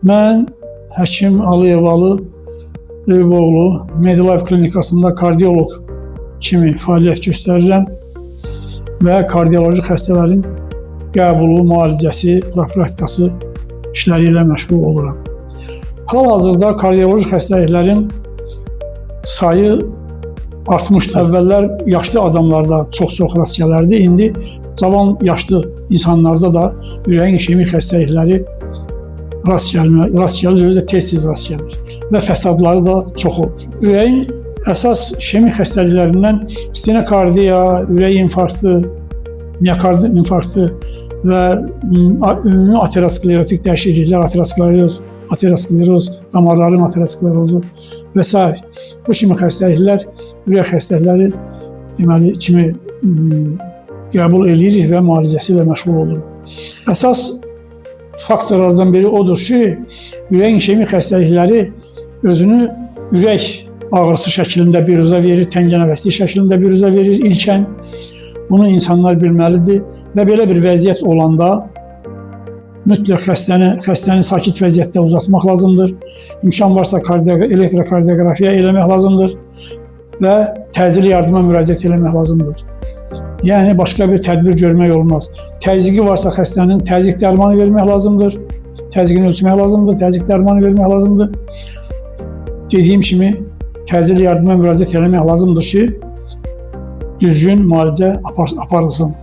Mən həkim Aliyevalı Eyüboğlu Medilife Klinikasında kardioloq kimi fəaliyyət göstərirəm və kardioloji xəstələrin qəbulu, müalicəsi, profilaktikası işləri ilə məşğul oluram. Hal-hazırda kardioloji xəstəliklərin sayı artmışdır. Əvvəllər yaşlı adamlarda çox rast gələrdi. İndi cavan yaşlı insanlarda da ürəyin işemik xəstəlikləri rast gəlir, özü də tez-tez rast gəlir və fəsadları da çox olur. Ürəyin əsas işemik xəstəliklərindən stenokardiya, ürək infarktı, miokard infarktı və ümumi aterosklerotik dəyişikliklər, ateroskleroz, damarların aterosklerozu və s. Bu kimi xəstəliklər, ürək xəstəlikləri deməli kimi qəbul edirik və müalicəsi ilə məşğul oluruq. Əsas faktorlardan biri odur ki, ürəyin işemik xəstəlikləri özünü ürək ağrısı şəklində biruzə verir, təngənəvəslik şəklində biruzə verir ilkən. Bunu insanlar bilməlidir və belə bir vəziyyət olanda mütləq xəstəni sakit vəziyyətdə uzatmaq lazımdır. İmkan varsa elektrokardioqrafiya eləmək lazımdır və təcili yardıma müraciət eləmək lazımdır. Yəni, başqa bir tədbir görmək olmaz. Təzyiqi varsa xəstənin təzyiq dərmanı vermək lazımdır. Təzyiqini ölçmək lazımdır, təzyiq dərmanı vermək lazımdır. Dediyim kimi, təcili yardıma müraciət eləmək lazımdır ki, düzgün müalicə aparılsın.